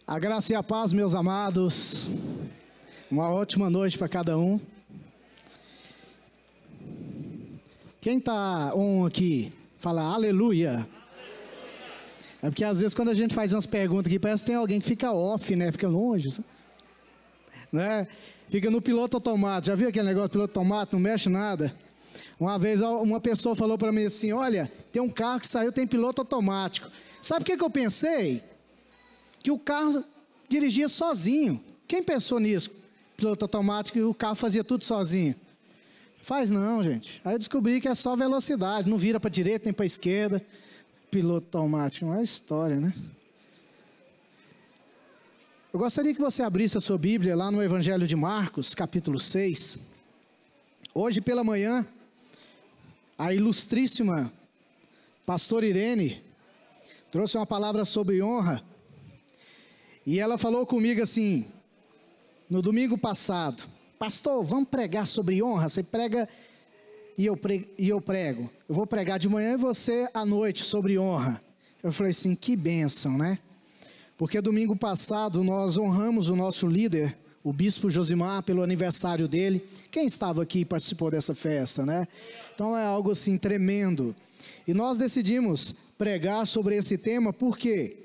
A graça e a paz, meus amados. Uma ótima noite para cada um. Quem está on aqui, fala aleluia. É porque às vezes quando a gente faz umas perguntas aqui, parece que tem alguém que fica off, né? Fica longe, né? Fica no piloto automático. Já viu aquele negócio de piloto automático? Não mexe nada. Uma vez uma pessoa falou para mim assim: olha, tem um carro que saiu, tem piloto automático. Sabe o que eu pensei? Que o carro dirigia sozinho. Quem pensou nisso? Piloto automático e o carro fazia tudo sozinho. Faz não, gente. Aí eu descobri que é só velocidade, não vira para a direita nem para a esquerda. Piloto automático, não é história, né? Eu gostaria que você abrisse a sua Bíblia lá no Evangelho de Marcos, capítulo 6. Hoje pela manhã, a ilustríssima pastora Irene trouxe uma palavra sobre honra. E ela falou comigo assim, no domingo passado: pastor, vamos pregar sobre honra? Você prega e eu prego. Eu vou pregar de manhã e você à noite sobre honra. Eu falei assim, que bênção, né? Porque domingo passado nós honramos o nosso líder, o bispo Josimar, pelo aniversário dele. Quem estava aqui e participou dessa festa, né? Então é algo assim tremendo. E nós decidimos pregar sobre esse tema, por quê?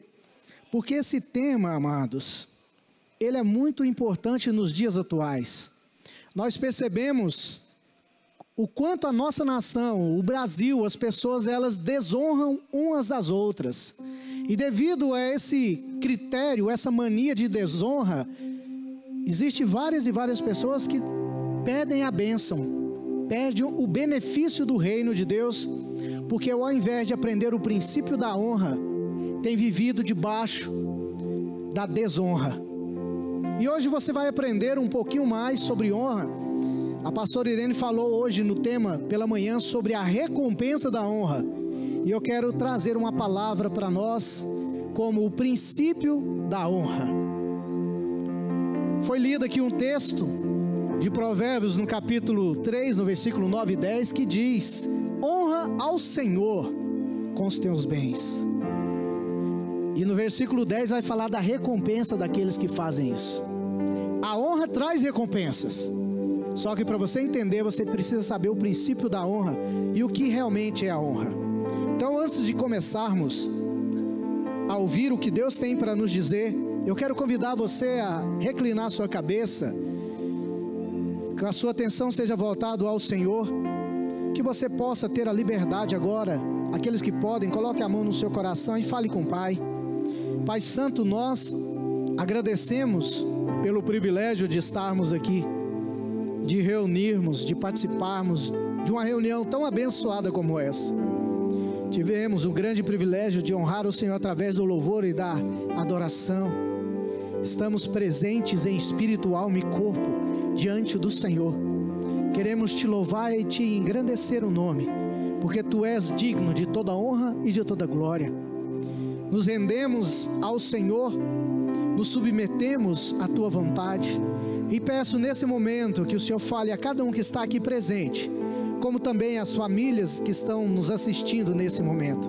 Porque esse tema, amados, ele é muito importante nos dias atuais. Nós percebemos o quanto a nossa nação, o Brasil, as pessoas, elas desonram umas às outras. E devido a esse critério, essa mania de desonra, existem várias e várias pessoas que perdem a bênção, perdem o benefício do reino de Deus, porque ao invés de aprender o princípio da honra, tem vivido debaixo da desonra. E hoje você vai aprender um pouquinho mais sobre honra. A pastora Irene falou hoje no tema pela manhã sobre a recompensa da honra. E eu quero trazer uma palavra para nós como o princípio da honra. Foi lido aqui um texto de Provérbios no capítulo 3, no versículo 9 e 10, que diz: honra ao Senhor com os teus bens. E no versículo 10 vai falar da recompensa daqueles que fazem isso. A honra traz recompensas. Só que para você entender, você precisa saber o princípio da honra e o que realmente é a honra. Então, antes de começarmos a ouvir o que Deus tem para nos dizer, eu quero convidar você a reclinar sua cabeça, que a sua atenção seja voltada ao Senhor, que você possa ter a liberdade agora. Aqueles que podem, coloque a mão no seu coração e fale com o Pai. Pai Santo, nós agradecemos pelo privilégio de estarmos aqui, de reunirmos, de participarmos de uma reunião tão abençoada como essa. Tivemos o grande privilégio de honrar o Senhor através do louvor e da adoração. Estamos presentes em espírito, alma e corpo diante do Senhor. Queremos te louvar e te engrandecer o nome, porque tu és digno de toda honra e de toda glória. Nos rendemos ao Senhor, nos submetemos à tua vontade, e peço nesse momento que o Senhor fale a cada um que está aqui presente, como também as famílias que estão nos assistindo nesse momento.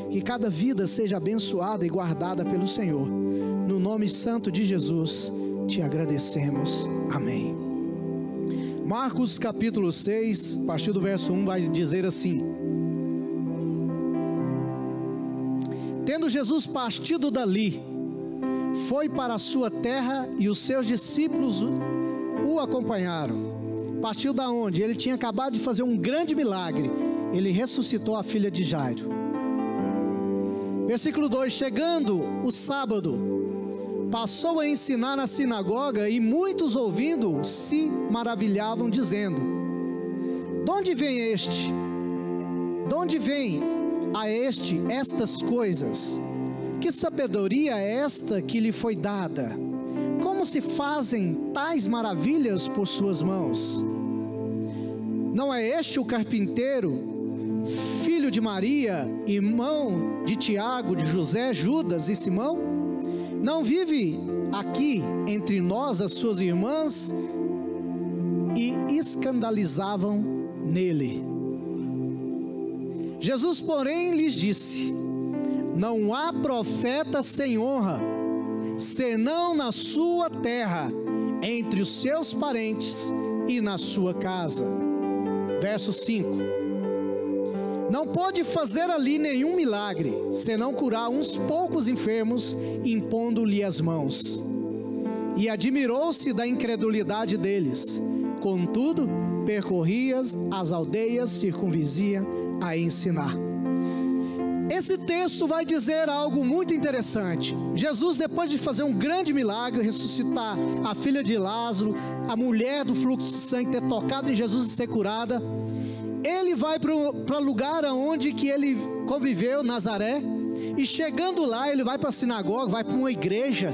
Que cada vida seja abençoada e guardada pelo Senhor. No nome santo de Jesus te agradecemos. Amém. Marcos capítulo 6, a partir do verso 1 vai dizer assim: tendo Jesus partido dali, foi para a sua terra e os seus discípulos o acompanharam. Partiu da onde? Ele tinha acabado de fazer um grande milagre. Ele ressuscitou a filha de Jairo. Versículo 2: chegando o sábado, passou a ensinar na sinagoga, e muitos ouvindo se maravilhavam, dizendo: de onde vem este? De onde vem a este estas coisas? Que sabedoria é esta que lhe foi dada? Como se fazem tais maravilhas por suas mãos? Não é este o carpinteiro, filho de Maria, irmão de Tiago, de José, Judas e Simão? Não vive aqui entre nós as suas irmãs? E escandalizavam nele. Jesus, porém, lhes disse: não há profeta sem honra, senão na sua terra, entre os seus parentes e na sua casa. Verso 5: não pôde fazer ali nenhum milagre, senão curar uns poucos enfermos, impondo-lhe as mãos. E admirou-se da incredulidade deles. Contudo, percorria as aldeias circunvizinhas a ensinar. Esse texto vai dizer algo muito interessante. Jesus, depois de fazer um grande milagre, ressuscitar a filha de Lázaro, a mulher do fluxo de sangue ter tocado em Jesus e ser curada, ele vai para o lugar onde que ele conviveu, Nazaré, e chegando lá, ele vai para a sinagoga, vai para uma igreja,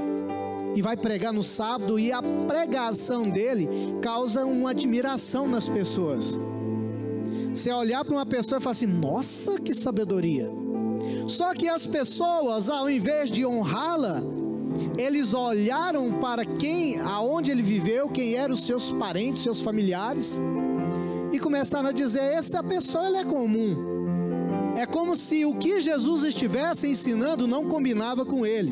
e vai pregar no sábado, e a pregação dele causa uma admiração nas pessoas. Você olhar para uma pessoa e falar assim: nossa, que sabedoria! Só que as pessoas, ao invés de honrá-la, eles olharam para aonde ele viveu, quem eram os seus parentes, seus familiares, e começaram a dizer: essa pessoa, ela é comum. É como se o que Jesus estivesse ensinando não combinava com ele.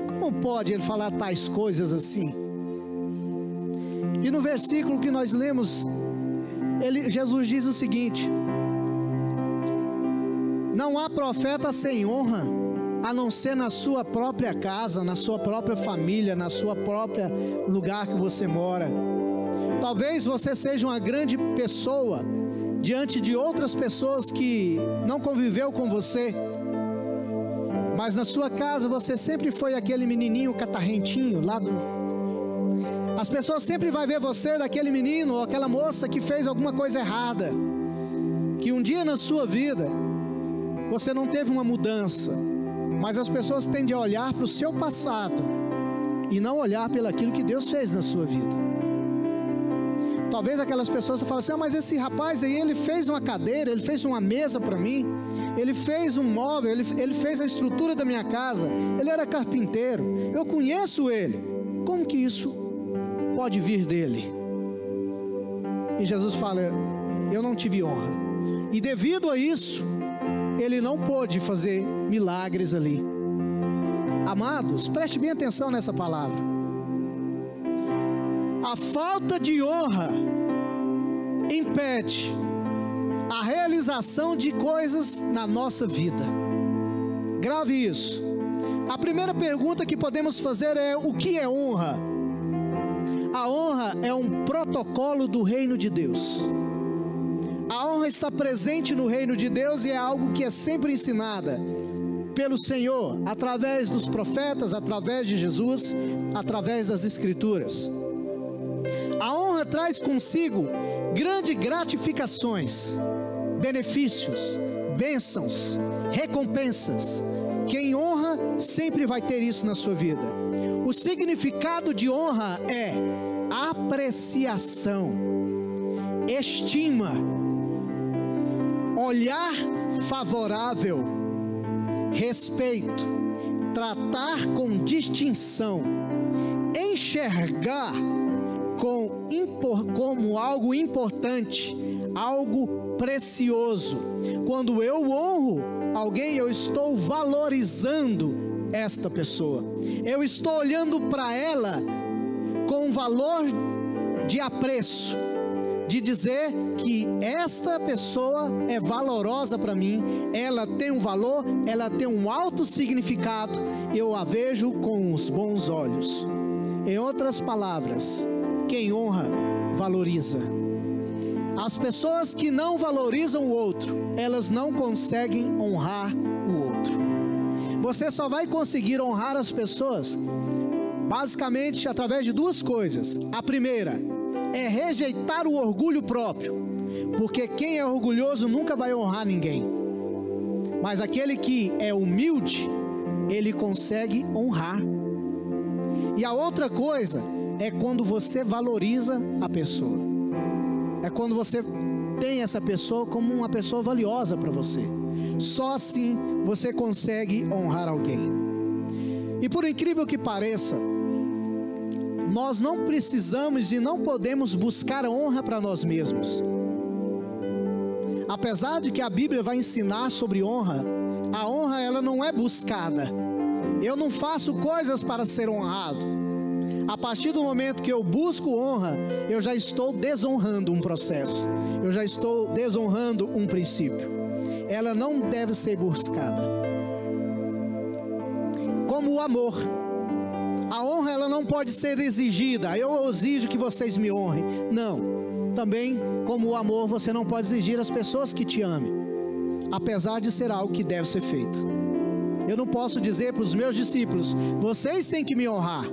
Como pode ele falar tais coisas assim? E no versículo que nós lemos, Jesus diz o seguinte: não há profeta sem honra, a não ser na sua própria casa, na sua própria família, na sua própria lugar que você mora. Talvez você seja uma grande pessoa diante de outras pessoas que não conviveu com você, mas na sua casa você sempre foi aquele menininho catarrentinho lá do... As pessoas sempre vão ver você daquele menino ou aquela moça que fez alguma coisa errada, que um dia na sua vida você não teve uma mudança, mas as pessoas tendem a olhar para o seu passado e não olhar pelo aquilo que Deus fez na sua vida. Talvez aquelas pessoas falam assim: mas esse rapaz aí, ele fez uma cadeira, ele fez uma mesa para mim, ele fez um móvel, ele fez a estrutura da minha casa, ele era carpinteiro, eu conheço ele, como que isso pode vir dele? E Jesus fala: eu não tive honra, e devido a isso, ele não pôde fazer milagres ali. Amados, preste bem atenção nessa palavra. A falta de honra impede a realização de coisas na nossa vida. Grave isso. A primeira pergunta que podemos fazer é: o que é honra? A honra é um protocolo do reino de Deus. A honra está presente no reino de Deus e é algo que é sempre ensinada pelo Senhor, através dos profetas, através de Jesus, através das Escrituras. A honra traz consigo grandes gratificações, benefícios, bênçãos, recompensas. Quem honra sempre vai ter isso na sua vida. O significado de honra é apreciação, estima, olhar favorável, respeito, tratar com distinção, enxergar como algo importante, algo precioso. Quando eu honro alguém, eu estou valorizando esta pessoa, eu estou olhando para ela com valor de apreço, de dizer que esta pessoa é valorosa para mim, ela tem um valor, ela tem um alto significado, eu a vejo com os bons olhos. Em outras palavras, quem honra, valoriza. As pessoas que não valorizam o outro, elas não conseguem honrar o outro. Você só vai conseguir honrar as pessoas basicamente através de duas coisas. A primeira é rejeitar o orgulho próprio, porque quem é orgulhoso nunca vai honrar ninguém, mas aquele que é humilde, ele consegue honrar. E a outra coisa é quando você valoriza a pessoa, é quando você tem essa pessoa como uma pessoa valiosa para você. Só assim você consegue honrar alguém. E por incrível que pareça, nós não precisamos e não podemos buscar honra para nós mesmos. Apesar de que a Bíblia vai ensinar sobre honra, a honra ela não é buscada, Eu não faço coisas para ser honrado. A partir do momento que eu busco honra, eu já estou desonrando um processo, eu já estou desonrando um princípio. Ela não deve ser buscada. Como o amor, a honra ela não pode ser exigida. Eu exijo que vocês me honrem. Não. Também como o amor, você não pode exigir as pessoas que te amem, apesar de ser algo que deve ser feito. Eu não posso dizer para os meus discípulos: vocês têm que me honrar.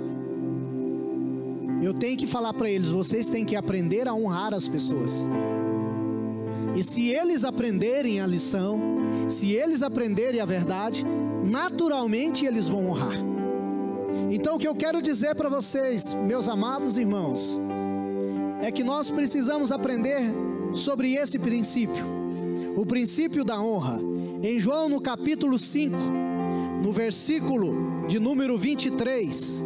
Eu tenho que falar para eles: vocês têm que aprender a honrar as pessoas. E se eles aprenderem a lição, se eles aprenderem a verdade, naturalmente eles vão honrar. Então o que eu quero dizer para vocês, meus amados irmãos, é que nós precisamos aprender sobre esse princípio, o princípio da honra. Em João no capítulo 5, no versículo de número 23,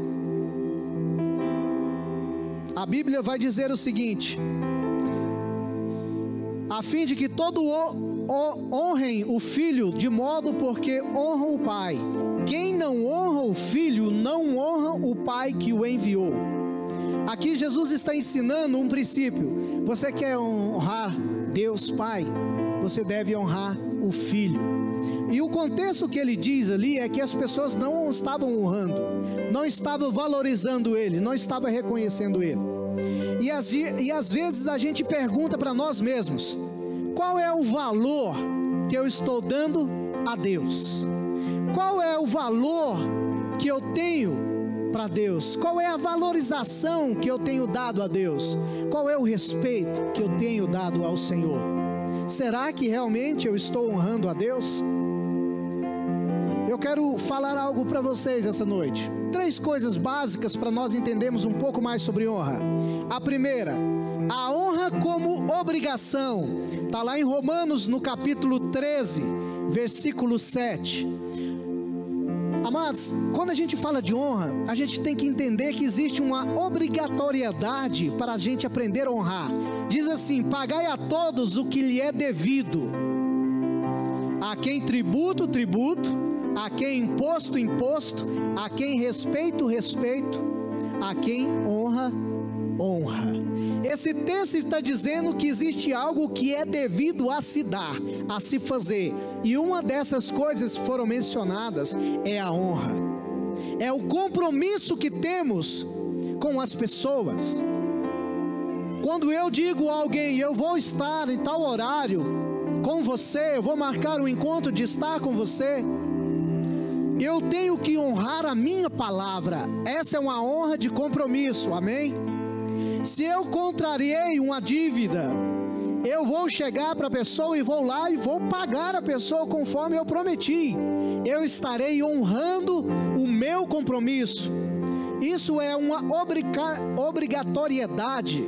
a Bíblia vai dizer o seguinte: a fim de que todos honrem o Filho de modo porque honram o Pai. Quem não honra o Filho, não honra o Pai que o enviou. Aqui Jesus está ensinando um princípio. Você quer honrar Deus Pai? Você deve honrar o Filho. E o contexto que ele diz ali é que as pessoas não estavam honrando, não estavam valorizando Ele, não estavam reconhecendo Ele. E às vezes a gente pergunta para nós mesmos: qual é o valor que eu estou dando a Deus? Qual é o valor que eu tenho para Deus? Qual é a valorização que eu tenho dado a Deus? Qual é o respeito que eu tenho dado ao Senhor? Será que realmente eu estou honrando a Deus? Eu quero falar algo para vocês essa noite. 3 coisas básicas para nós entendermos um pouco mais sobre honra. A primeira, a honra como obrigação. Está lá em Romanos no capítulo 13, versículo 7. Amados, quando a gente fala de honra, a gente tem que entender que existe uma obrigatoriedade para a gente aprender a honrar. Diz assim: pagai a todos o que lhe é devido. A quem tributo, tributo. A quem imposto, imposto. A quem respeito, respeito. A quem honra, honra. Esse texto está dizendo que existe algo que é devido a se dar, a se fazer. E uma dessas coisas que foram mencionadas é a honra. É o compromisso que temos com as pessoas. Quando eu digo a alguém: eu vou estar em tal horário com você, eu vou marcar um encontro de estar com você, eu tenho que honrar a minha palavra. Essa é uma honra de compromisso, amém? Se eu contrariei uma dívida, eu vou chegar para a pessoa e vou lá e vou pagar a pessoa conforme eu prometi. Eu estarei honrando o meu compromisso. Isso é uma obrigatoriedade.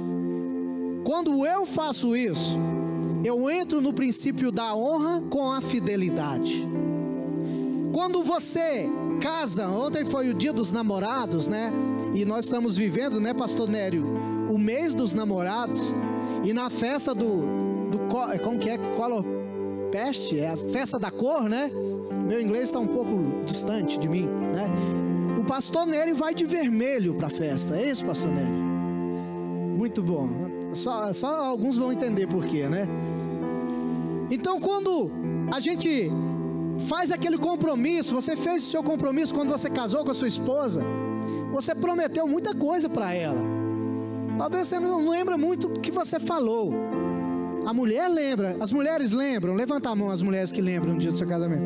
Quando eu faço isso, eu entro no princípio da honra com a fidelidade. Quando você casa, ontem foi o dia dos namorados, né? E nós estamos vivendo, né, pastor Nério, o mês dos namorados. E na festa como que é? Colorfest, é a festa da cor, né? Meu inglês está um pouco distante de mim, né? O pastor Nério vai de vermelho para a festa. É isso, pastor Nério? Muito bom. Só alguns vão entender por quê, né? Então, quando a gente faz aquele compromisso, você fez o seu compromisso quando você casou com a sua esposa, você prometeu muita coisa para ela. Talvez você não lembra muito do que você falou. A mulher lembra, as mulheres lembram. Levanta a mão as mulheres que lembram no dia do seu casamento.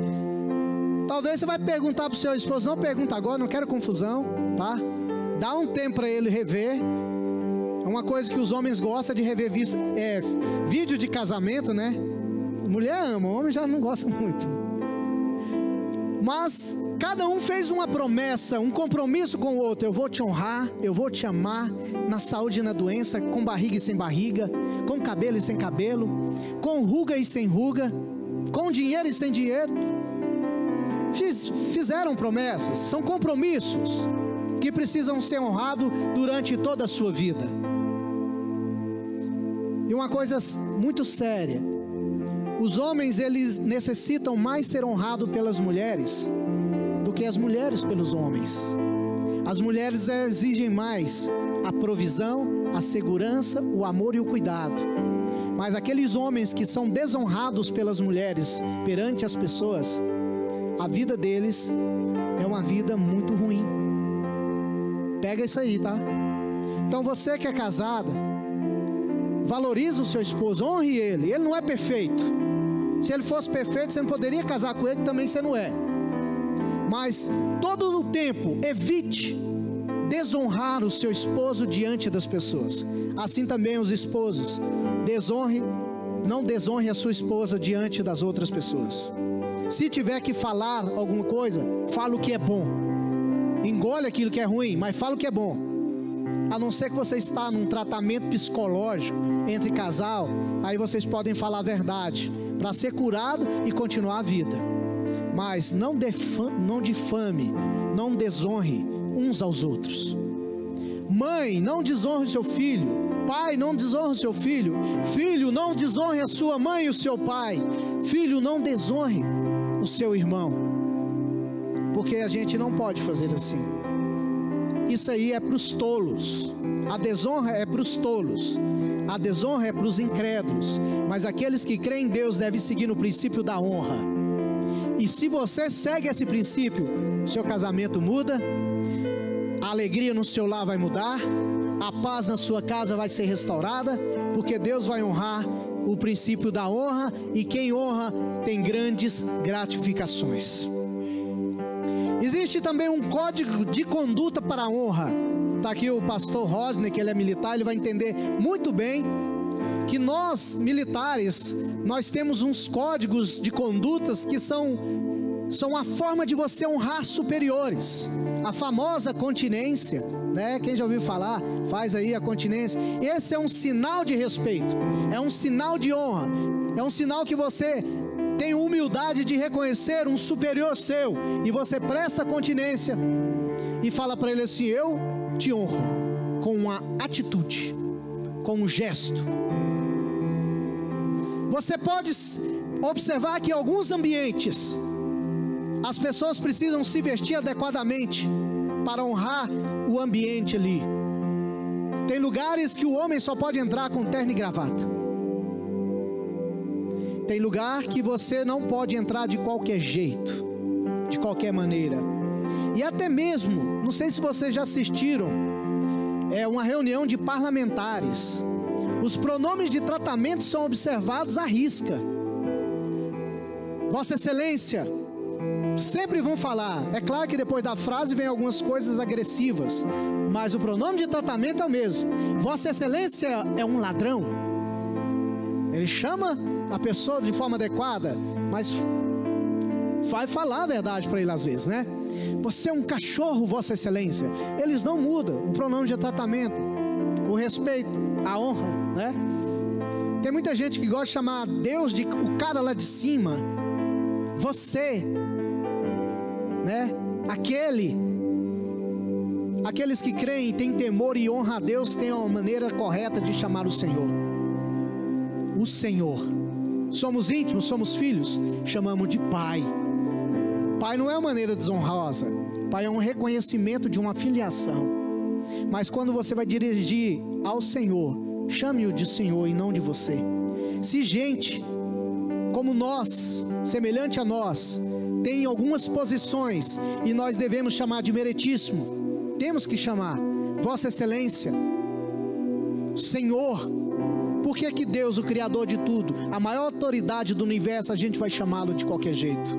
Talvez você vai perguntar para o seu esposo: não pergunta agora, não quero confusão, tá? Dá um tempo para ele rever. É uma coisa que os homens gostam de rever vídeo de casamento, né? Mulher ama, o homem já não gosta muito. Mas cada um fez uma promessa, um compromisso com o outro: eu vou te honrar, eu vou te amar, na saúde e na doença, com barriga e sem barriga, com cabelo e sem cabelo, com ruga e sem ruga, com dinheiro e sem dinheiro. Fizeram promessas, são compromissos que precisam ser honrados durante toda a sua vida. E uma coisa muito séria: os homens, eles necessitam mais ser honrados pelas mulheres do que as mulheres pelos homens. As mulheres exigem mais a provisão, a segurança, o amor e o cuidado. Mas aqueles homens que são desonrados pelas mulheres perante as pessoas, a vida deles é uma vida muito ruim. Pega isso aí, tá? Então você que é casada, valorize o seu esposo, honre ele. Ele não é perfeito. Se ele fosse perfeito, você não poderia casar com ele, também você não é. Mas todo o tempo, evite desonrar o seu esposo diante das pessoas. Assim também os esposos, não desonre a sua esposa diante das outras pessoas. Se tiver que falar alguma coisa, fala o que é bom. Engole aquilo que é ruim, mas fala o que é bom. A não ser que você está num tratamento psicológico entre casal, aí vocês podem falar a verdade para ser curado e continuar a vida. Mas não difame, não desonre uns aos outros. Mãe, não desonre o seu filho. Pai, não desonre o seu filho. Filho, não desonre a sua mãe e o seu pai. Filho, não desonre o seu irmão. Porque a gente não pode fazer assim. Isso aí é para os tolos. A desonra é para os tolos. A desonra é para os incrédulos. Mas aqueles que creem em Deus devem seguir no princípio da honra. E se você segue esse princípio, seu casamento muda, a alegria no seu lar vai mudar, a paz na sua casa vai ser restaurada, porque Deus vai honrar o princípio da honra, e quem honra tem grandes gratificações. Existe também um código de conduta para a honra. Está aqui o pastor Rodney, que ele é militar, ele vai entender muito bem que nós militares, nós temos uns códigos de condutas que são a forma de você honrar superiores. A famosa continência, né? Quem já ouviu falar, faz aí a continência. Esse é um sinal de respeito, é um sinal de honra, é um sinal que você tem humildade de reconhecer um superior seu, e você presta continência e fala para ele assim: eu te honro, com uma atitude, com um gesto. Você pode observar que em alguns ambientes as pessoas precisam se vestir adequadamente para honrar o ambiente ali. Tem lugares que o homem só pode entrar com terno e gravata. Tem lugar que você não pode entrar de qualquer jeito, de qualquer maneira. E até mesmo, não sei se vocês já assistiram, uma reunião de parlamentares. Os pronomes de tratamento são observados à risca. Vossa Excelência, sempre vão falar. É claro que depois da frase vem algumas coisas agressivas, mas o pronome de tratamento é o mesmo. Vossa Excelência é um ladrão. Ele chama a pessoa de forma adequada, mas vai falar a verdade para ele às vezes, né? Você é um cachorro, Vossa Excelência. Eles não mudam o pronome de tratamento, o respeito, a honra, né? Tem muita gente que gosta de chamar Deus de o cara lá de cima. Você, né? Aqueles que creem, têm temor e honra a Deus, têm uma maneira correta de chamar o Senhor. O Senhor. Somos íntimos, somos filhos, chamamos de Pai. Pai não é uma maneira desonrosa. Pai é um reconhecimento de uma filiação. Mas quando você vai dirigir ao Senhor, chame-o de Senhor e não de você. Se gente como nós, semelhante a nós, tem algumas posições e nós devemos chamar de meritíssimo, temos que chamar Vossa Excelência, Senhor. Por que que Deus, o Criador de tudo, a maior autoridade do universo, a gente vai chamá-lo de qualquer jeito?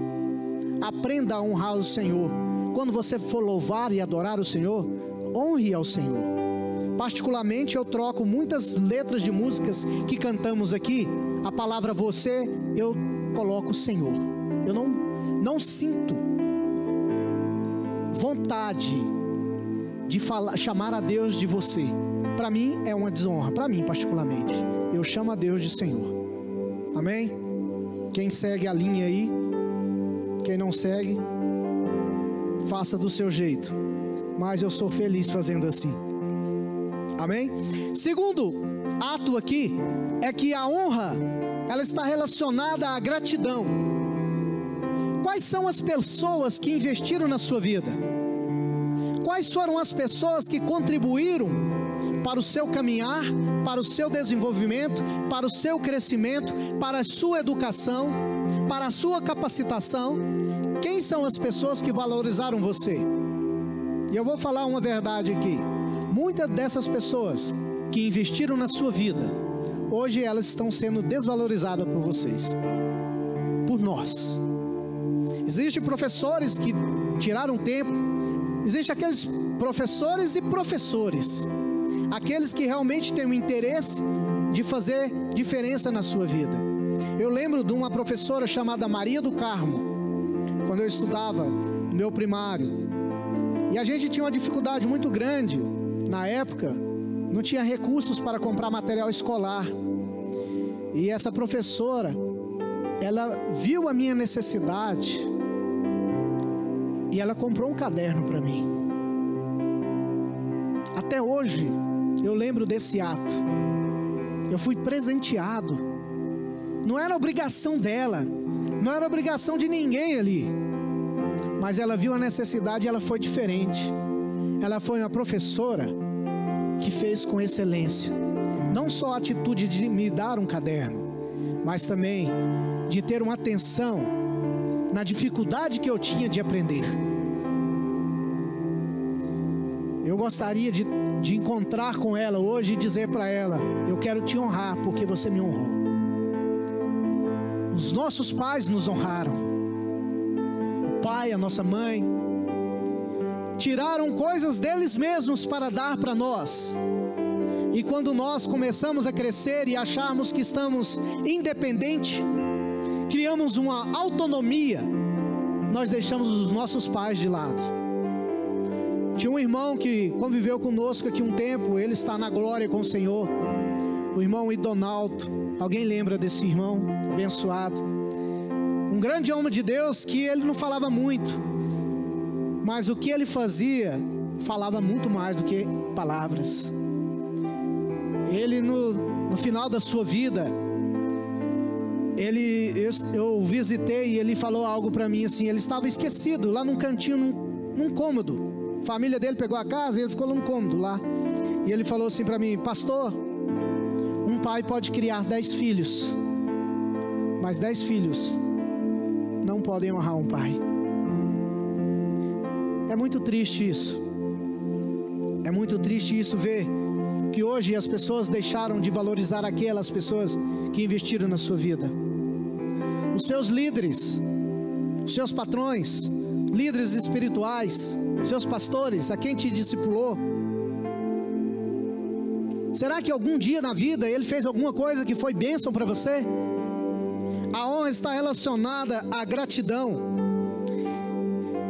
Aprenda a honrar o Senhor. Quando você for louvar e adorar o Senhor, honre ao Senhor. Particularmente eu troco muitas letras de músicas que cantamos aqui. A palavra você, eu coloco Senhor. Eu não sinto vontade de chamar a Deus de você. Para mim é uma desonra, para mim particularmente. Eu chamo a Deus de Senhor. Amém? Quem segue a linha aí, quem não segue, faça do seu jeito. Mas eu sou feliz fazendo assim. Amém? Segundo ato aqui é que a honra, ela está relacionada à gratidão. Quais são as pessoas que investiram na sua vida? Quais foram as pessoas que contribuíram para o seu caminhar, para o seu desenvolvimento, para o seu crescimento, para a sua educação, para a sua capacitação? Quem são as pessoas que valorizaram você? E eu vou falar uma verdade aqui. Muitas dessas pessoas que investiram na sua vida, hoje elas estão sendo desvalorizadas por vocês, por nós. Existem professores que tiraram tempo, existem aqueles professores e professores, aqueles que realmente têm o interesse de fazer diferença na sua vida. Eu lembro de uma professora chamada Maria do Carmo, quando eu estudava no meu primário, e a gente tinha uma dificuldade muito grande na época, não tinha recursos para comprar material escolar, e essa professora, ela viu a minha necessidade, e ela comprou um caderno para mim. Até hoje, eu lembro desse ato. Eu fui presenteado. Não era obrigação dela, não era obrigação de ninguém ali, mas ela viu a necessidade e ela foi diferente. Ela foi uma professora que fez com excelência, não só a atitude de me dar um caderno, mas também de ter uma atenção na dificuldade que eu tinha de aprender. Eu gostaria de encontrar com ela hoje e dizer para ela: eu quero te honrar porque você me honrou. Os nossos pais nos honraram, o pai, a nossa mãe, tiraram coisas deles mesmos para dar para nós. E quando nós começamos a crescer e acharmos que estamos independentes, criamos uma autonomia, nós deixamos os nossos pais de lado. Tinha um irmão que conviveu conosco aqui um tempo, ele está na glória com o Senhor, o irmão Idonaldo. Alguém lembra desse irmão abençoado? Um grande homem de Deus que ele não falava muito, mas o que ele fazia falava muito mais do que palavras. Ele no final da sua vida, eu visitei e ele falou algo para mim assim. Ele estava esquecido lá num cantinho, num cômodo. A família dele pegou a casa e ele ficou num cômodo lá. E ele falou assim para mim: pastor, um pai pode criar 10 filhos, mas 10 filhos não podem honrar um pai. É muito triste isso. É muito triste isso, ver que hoje as pessoas deixaram de valorizar aquelas pessoas que investiram na sua vida. Os seus líderes, os seus patrões, líderes espirituais, seus pastores, a quem te discipulou. Será que algum dia na vida ele fez alguma coisa que foi bênção para você? A honra está relacionada à gratidão.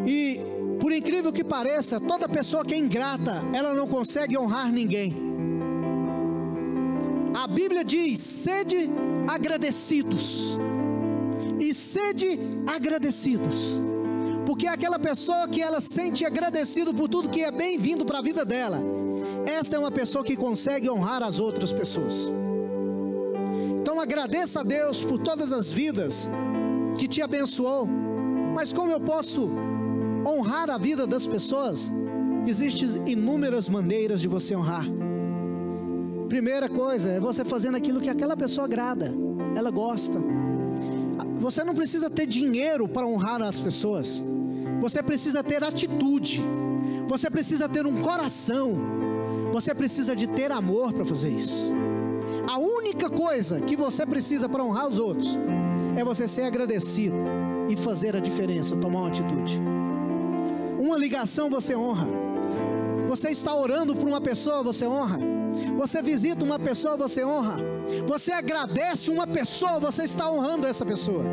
E por incrível que pareça, toda pessoa que é ingrata, ela não consegue honrar ninguém. A Bíblia diz: sede agradecidos. E sede agradecidos, porque aquela pessoa que ela sente agradecido por tudo que é bem-vindo para a vida dela, esta é uma pessoa que consegue honrar as outras pessoas. Então agradeça a Deus por todas as vidas que te abençoou. Mas como eu posso honrar a vida das pessoas? Existem inúmeras maneiras de você honrar. Primeira coisa é você fazendo aquilo que aquela pessoa agrada, ela gosta. Você não precisa ter dinheiro para honrar as pessoas. Você precisa ter atitude. Você precisa ter um coração. Você precisa de ter amor para fazer isso. A única coisa que você precisa para honrar os outros é você ser agradecido e fazer a diferença, tomar uma atitude. Uma ligação você honra. Você está orando por uma pessoa, você honra. Você visita uma pessoa, você honra. Você agradece uma pessoa, você está honrando essa pessoa.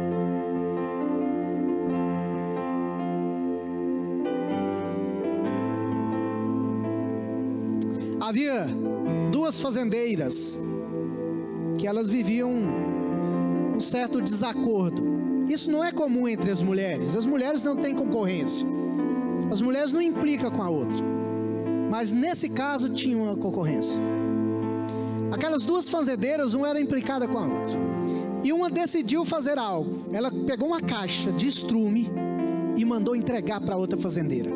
Havia 2 fazendeiras que elas viviam um certo desacordo. Isso não é comum entre as mulheres. As mulheres não têm concorrência. As mulheres não implicam com a outra. Mas nesse caso tinha uma concorrência. Aquelas 2 fazendeiras, uma era implicada com a outra. E uma decidiu fazer algo. Ela pegou uma caixa de estrume e mandou entregar para outra fazendeira.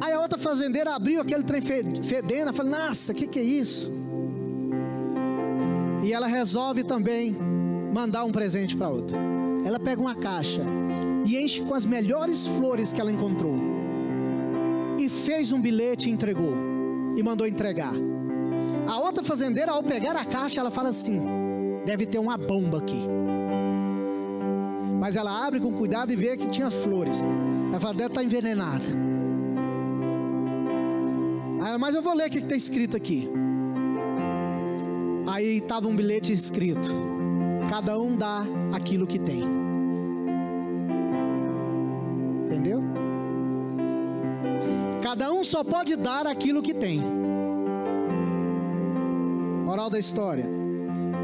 Aí a outra fazendeira abriu aquele trem fedendo, falou: nossa, o que é isso? E ela resolve também mandar um presente para outra. Ela pega uma caixa e enche com as melhores flores que ela encontrou, e fez um bilhete e entregou, e mandou entregar. A outra fazendeira, ao pegar a caixa, ela fala assim: deve ter uma bomba aqui. Mas ela abre com cuidado e vê que tinha flores. Ela fala: deve estar envenenada. Aí, mas eu vou ler o que está escrito aqui. Aí estava um bilhete escrito: cada um dá aquilo que tem. Entendeu? Cada um só pode dar aquilo que tem. Moral da história: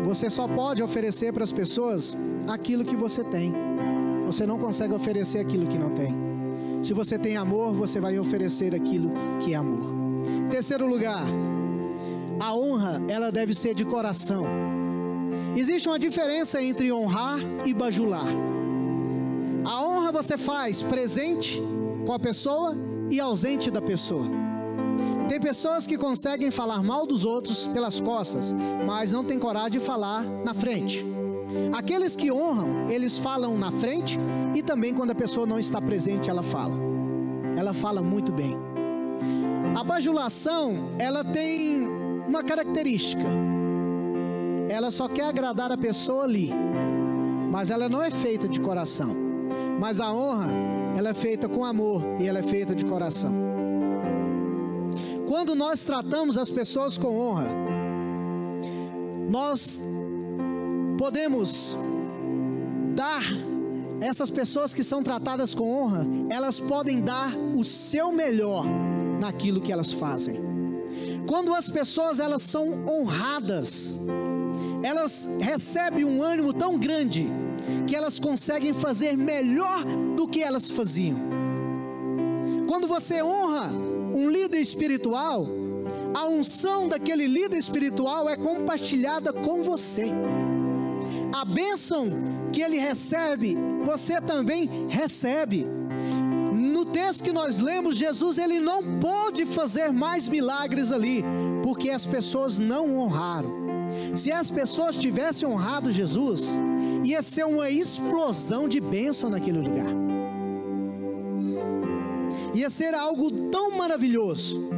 você só pode oferecer para as pessoas aquilo que você tem. Você não consegue oferecer aquilo que não tem. Se você tem amor, você vai oferecer aquilo que é amor. Terceiro lugar, a honra, ela deve ser de coração. Existe uma diferença entre honrar e bajular. A honra você faz presente com a pessoa e ausente da pessoa. Tem pessoas que conseguem falar mal dos outros pelas costas, mas não tem coragem de falar na frente. Aqueles que honram, eles falam na frente, e também quando a pessoa não está presente, ela fala muito bem. A bajulação, ela tem uma característica: ela só quer agradar a pessoa ali, mas ela não é feita de coração. Mas a honra, ela é feita com amor, e ela é feita de coração. Quando nós tratamos as pessoas com honra, nós podemos dar, essas pessoas que são tratadas com honra, elas podem dar o seu melhor naquilo que elas fazem. Quando as pessoas, elas são honradas, elas recebem um ânimo tão grande que elas conseguem fazer melhor do que elas faziam. Quando você honra um líder espiritual, a unção daquele líder espiritual é compartilhada com você. A bênção que ele recebe, você também recebe. No texto que nós lemos, Jesus, ele não pôde fazer mais milagres ali, porque as pessoas não honraram. Se as pessoas tivessem honrado Jesus, ia ser uma explosão de bênção naquele lugar. Ia ser algo tão maravilhoso.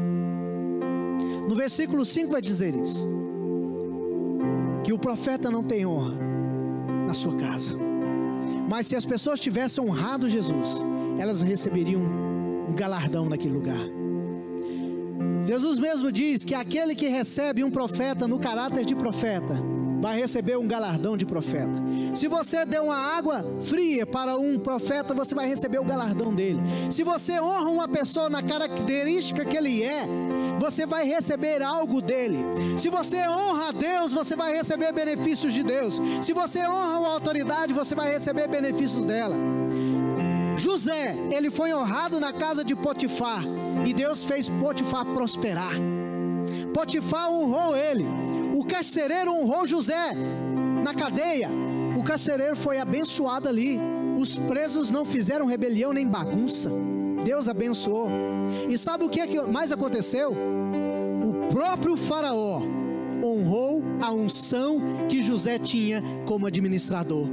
No versículo 5 vai dizer isso: que o profeta não tem honra na sua casa. Mas se as pessoas tivessem honrado Jesus, elas receberiam um galardão naquele lugar. Jesus mesmo diz que aquele que recebe um profeta no caráter de profeta, vai receber um galardão de profeta. Se você der uma água fria para um profeta, você vai receber o galardão dele. Se você honra uma pessoa na característica que ele é, você vai receber algo dele. Se você honra a Deus, você vai receber benefícios de Deus. Se você honra uma autoridade, você vai receber benefícios dela. José, ele foi honrado na casa de Potifar, e Deus fez Potifar prosperar. Potifar honrou ele. O carcereiro honrou José na cadeia. O carcereiro foi abençoado ali. Os presos não fizeram rebelião nem bagunça. Deus abençoou. E sabe o que mais aconteceu? O próprio faraó honrou a unção que José tinha como administrador.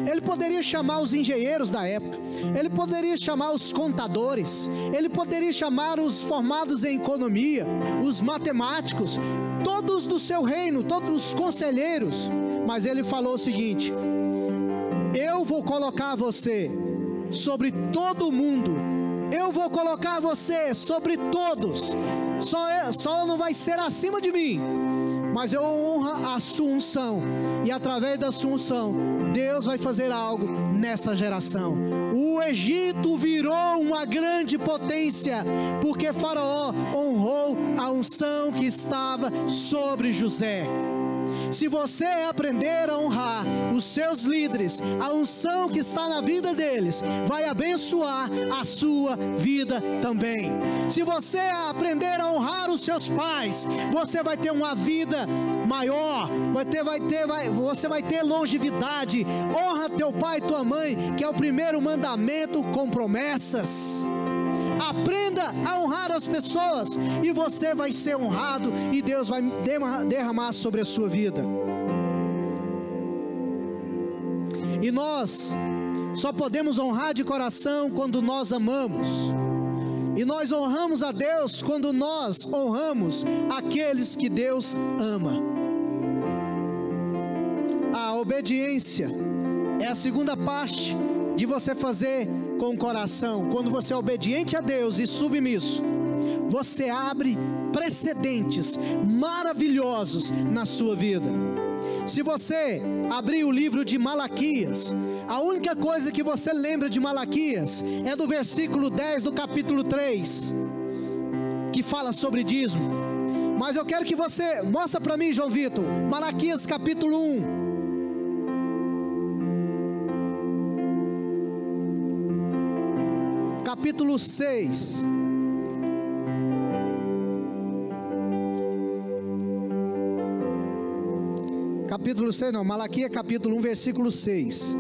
Ele poderia chamar os engenheiros da época, ele poderia chamar os contadores, ele poderia chamar os formados em economia, os matemáticos, todos do seu reino, todos os conselheiros. Mas ele falou o seguinte: eu vou colocar você sobre todo mundo, eu vou colocar você sobre todos, só não vai ser acima de mim, mas eu honro a sua unção, e através da sua unção, Deus vai fazer algo nessa geração. O Egito virou uma grande potência, porque Faraó honrou a unção que estava sobre José. Se você aprender a honrar os seus líderes, a unção que está na vida deles vai abençoar a sua vida também. Se você aprender a honrar os seus pais, você vai ter uma vida maior, você vai ter longevidade. Honra teu pai e tua mãe, que é o primeiro mandamento com promessas. Aprenda a honrar as pessoas e você vai ser honrado, e Deus vai derramar sobre a sua vida. E nós só podemos honrar de coração quando nós amamos. E nós honramos a Deus quando nós honramos aqueles que Deus ama. A obediência é a segunda parte de você fazer com o coração. Quando você é obediente a Deus e submisso, você abre precedentes maravilhosos na sua vida. Se você abrir o livro de Malaquias, a única coisa que você lembra de Malaquias é do versículo 10 do capítulo 3, que fala sobre dízimo. Mas eu quero que você mostre para mim, João Vitor, Malaquias capítulo 1. Capítulo 6. Capítulo 6 não, Malaquias capítulo 1, versículo 6.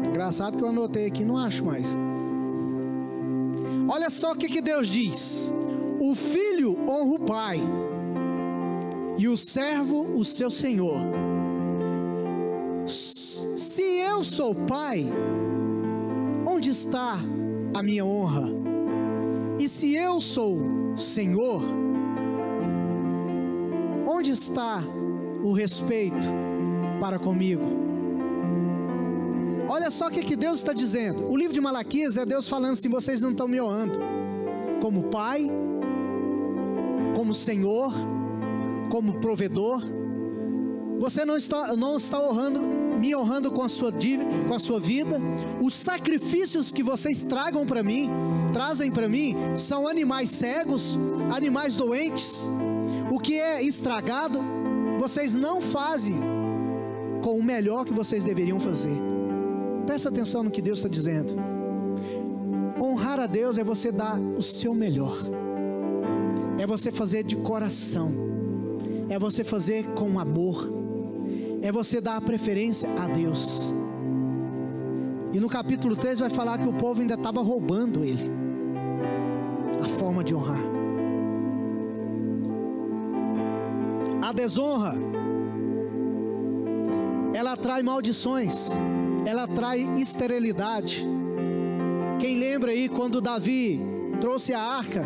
Engraçado que eu anotei aqui, não acho mais. Olha só o que Deus diz: o filho honra o pai, e o servo o seu senhor. Se eu sou pai, onde está a minha honra? E se eu sou senhor, onde está o respeito para comigo? Olha só o que Deus está dizendo. O livro de Malaquias é Deus falando assim: vocês não estão me honrando como pai, como senhor, como provedor. Você não está me honrando com a sua vida. Os sacrifícios que vocês trazem para mim são animais cegos, animais doentes. O que é estragado, vocês não fazem com o melhor que vocês deveriam fazer. Presta atenção no que Deus está dizendo. Honrar a Deus é você dar o seu melhor, é você fazer de coração, é você fazer com amor, é você dar a preferência a Deus. E no capítulo 3 vai falar que o povo ainda estava roubando ele, a forma de honrar. A desonra, ela traz maldições, ela traz esterilidade. Quem lembra aí quando Davi trouxe a arca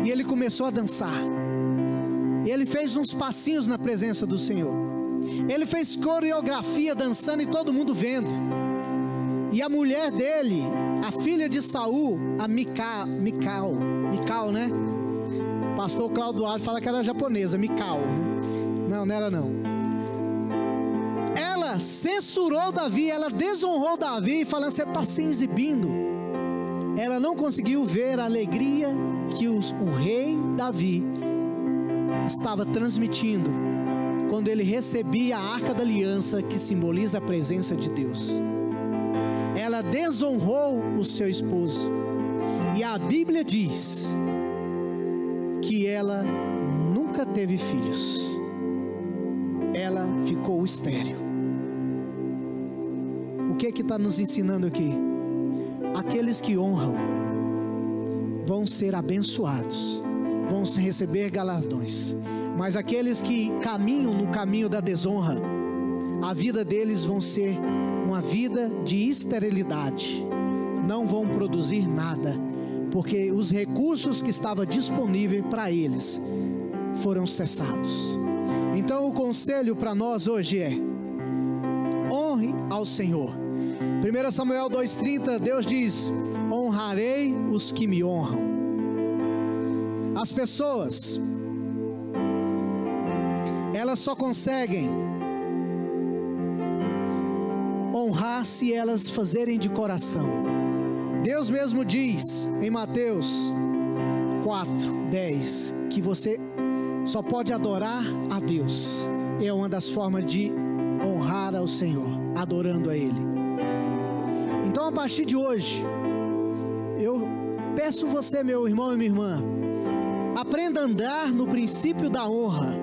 e ele começou a dançar, e ele fez uns passinhos na presença do Senhor, ele fez coreografia dançando e todo mundo vendo. E a mulher dele, a filha de Saul, a Mical, né? Pastor Cláudio Duarte fala que era japonesa, Mical. Não era não. Ela censurou Davi, ela desonrou Davi, falando: você está se exibindo. Ela não conseguiu ver a alegria que o rei Davi estava transmitindo quando ele recebia a arca da aliança, que simboliza a presença de Deus. Ela desonrou o seu esposo, e a Bíblia diz que ela nunca teve filhos. Ela ficou estéril. O que está nos ensinando aqui? Aqueles que honram vão ser abençoados, vão receber galardões. Mas aqueles que caminham no caminho da desonra, a vida deles vão ser uma vida de esterilidade. Não vão produzir nada, porque os recursos que estavam disponíveis para eles foram cessados. Então o conselho para nós hoje é: honre ao Senhor. 1 Samuel 2,30, Deus diz: honrarei os que me honram. As pessoas, elas só conseguem honrar se elas fazerem de coração. Deus mesmo diz em Mateus 4:10 que você só pode adorar a Deus. É uma das formas de honrar ao Senhor, adorando a Ele. Então, a partir de hoje, eu peço você, meu irmão e minha irmã, aprenda a andar no princípio da honra,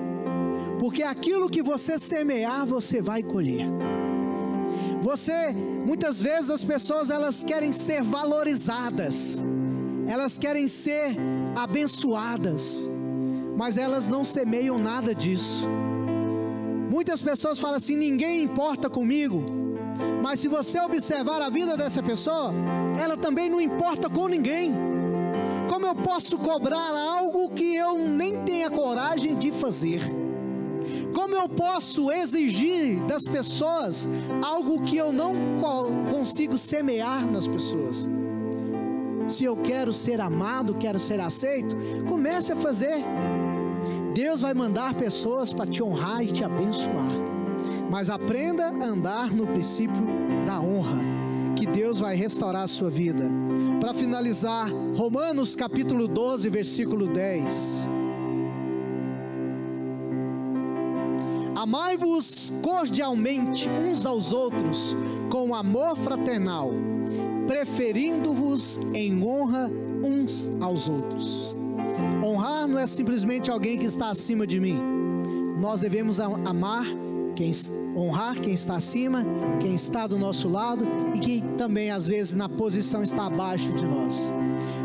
porque aquilo que você semear, você vai colher. Muitas vezes as pessoas, elas querem ser valorizadas, elas querem ser abençoadas, mas elas não semeiam nada disso. Muitas pessoas falam assim: ninguém importa comigo. Mas se você observar a vida dessa pessoa, ela também não importa com ninguém. Como eu posso cobrar algo que eu nem tenha coragem de fazer? Como eu posso exigir das pessoas algo que eu não consigo semear nas pessoas? Se eu quero ser amado, quero ser aceito, comece a fazer. Deus vai mandar pessoas para te honrar e te abençoar. Mas aprenda a andar no princípio da honra, que Deus vai restaurar a sua vida. Para finalizar, Romanos capítulo 12, versículo 10. Amai-vos cordialmente uns aos outros com amor fraternal, preferindo-vos em honra uns aos outros. Honrar não é simplesmente alguém que está acima de mim. Nós devemos amar, honrar quem está acima, quem está do nosso lado e que também às vezes na posição está abaixo de nós.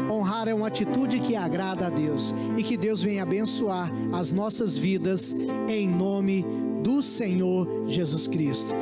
Honrar é uma atitude que agrada a Deus, e que Deus venha abençoar as nossas vidas em nome do Senhor Jesus Cristo.